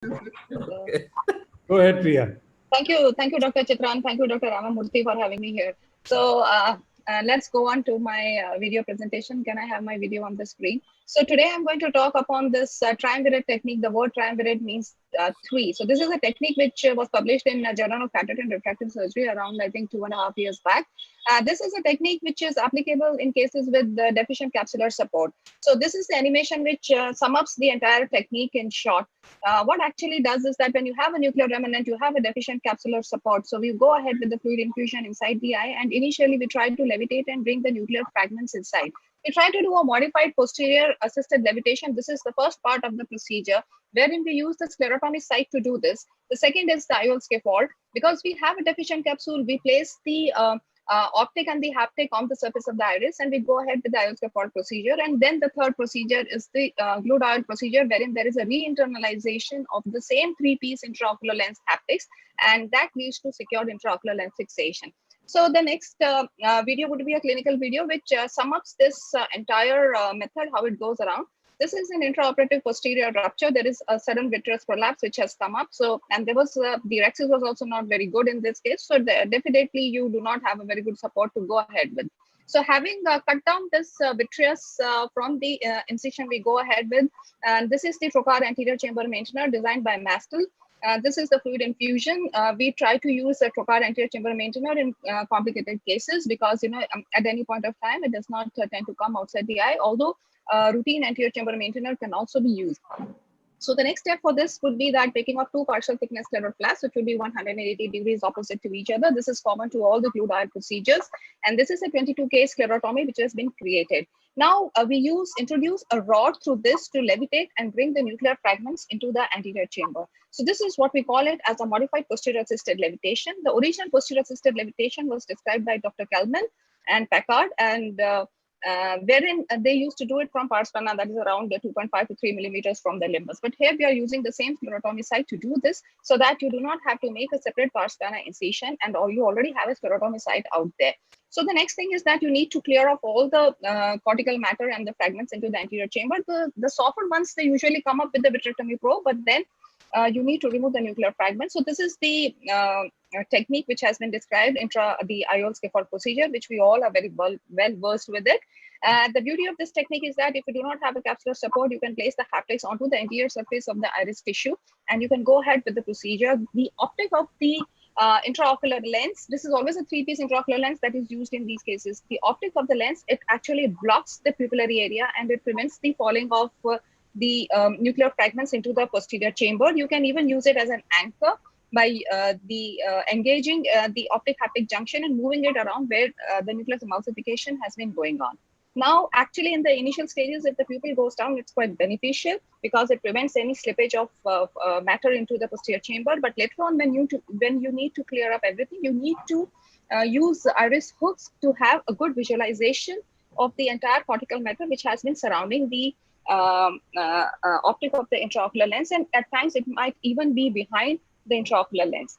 Okay. Go ahead, Priya. Thank you, Dr. Chitran. Thank you, Dr. Ramamurthy, for having me here. So let's go on to my video presentation. Can I have my video on the screen? So today I'm going to talk upon this triumvirate technique. The word triumvirate means three. So this is a technique which was published in Journal of Cataract and Refractive Surgery around, I think, 2.5 years back. This is a technique which is applicable in cases with deficient capsular support. So this is the animation which sums up the entire technique in short. What actually does is that when you have a nuclear remnant, you have a deficient capsular support. So we go ahead with the fluid infusion inside the eye, and initially we try to levitate and bring the nuclear fragments inside. We try to do a modified posterior assisted levitation. This is the first part of the procedure, wherein we use the sclerotomy site to do this. The second is the IOL scaffold. Because we have a deficient capsule, we place the optic and the haptic on the surface of the iris, and we go ahead with the IOL scaffold procedure. And then the third procedure is the glued IOL procedure, wherein there is a re-internalization of the same three-piece intraocular lens haptics, and that leads to secured intraocular lens fixation. So the next video would be a clinical video which sums up this entire method, how it goes around. This is an intraoperative posterior rupture. There is a sudden vitreous prolapse which has come up. So, and there was the rhexis was also not very good in this case. So definitely you do not have a very good support to go ahead with. So having cut down this vitreous from the incision, we go ahead with, and this is the trocar anterior chamber maintainer designed by Mastel. This is the fluid infusion. We try to use a trocar anterior chamber maintainer in complicated cases because, at any point of time, it does not tend to come outside the eye, although routine anterior chamber maintainer can also be used. So the next step for this would be that taking of two partial thickness scleroplasts, which would be 180 degrees opposite to each other. This is common to all the glued IOL procedures. And this is a 22K sclerotomy, which has been created. Now we introduce a rod through this to levitate and bring the nuclear fragments into the anterior chamber. So this is what we call it as a modified posterior assisted levitation. The original posterior assisted levitation was described by Dr. Kelman and Packard, and wherein they used to do it from pars plana, that is around 2.5 to 3 millimeters from the limbus. But here we are using the same sclerotomy site to do this so that you do not have to make a separate pars plana incision, and you already have a sclerotomy site out there. So the next thing is that you need to clear off all the cortical matter and the fragments into the anterior chamber. The softer ones, they usually come up with the vitrectomy probe, but then you need to remove the nuclear fragments. So this is the technique which has been described in the IOL scaffold procedure, which we all are very well versed with it. The beauty of this technique is that if you do not have a capsular support, you can place the haptics onto the interior surface of the iris tissue, and you can go ahead with the procedure. The optic of the intraocular lens, this is always a three-piece intraocular lens that is used in these cases. The optic of the lens, it actually blocks the pupillary area and it prevents the falling of the nuclear fragments into the posterior chamber. You can even use it as an anchor by engaging the optic haptic junction and moving it around where the nucleus emulsification has been going on. Now, actually, in the initial stages, if the pupil goes down, it's quite beneficial because it prevents any slippage of matter into the posterior chamber. But later on, when you need to clear up everything, you need to use iris hooks to have a good visualization of the entire cortical matter which has been surrounding the optic of the intraocular lens, and at times it might even be behind the intraocular lens.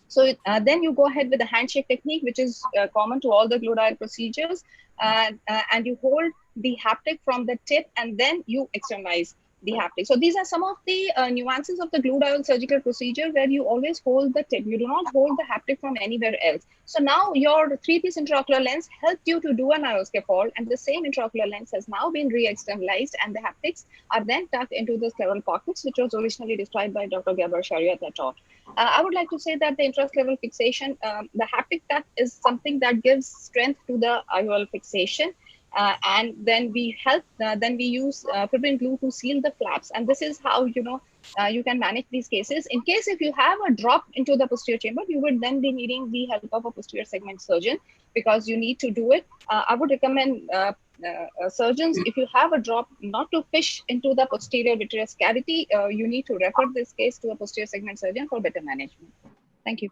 So then you go ahead with the handshake technique, which is common to all the glued IOL procedures, and you hold the haptic from the tip and then you externalize the haptic. So these are some of the nuances of the glued IOL surgical procedure where you always hold the tip. You do not hold the haptic from anywhere else. So now your three-piece intraocular lens helped you to do an IOL scaffold, and the same intraocular lens has now been re-externalized, and the haptics are then tucked into the scleral pockets, which was originally described by Dr. Gabor Shariat et al. I would like to say that the intrascleral fixation, the haptic tuck is something that gives strength to the IOL fixation. And then we use fibrin glue to seal the flaps, and this is how you can manage these cases. In case if you have a drop into the posterior chamber, you would then be needing the help of a posterior segment surgeon because you need to do it. I would recommend surgeons, if you have a drop, not to fish into the posterior vitreous cavity. You need to refer this case to a posterior segment surgeon for better management. Thank you.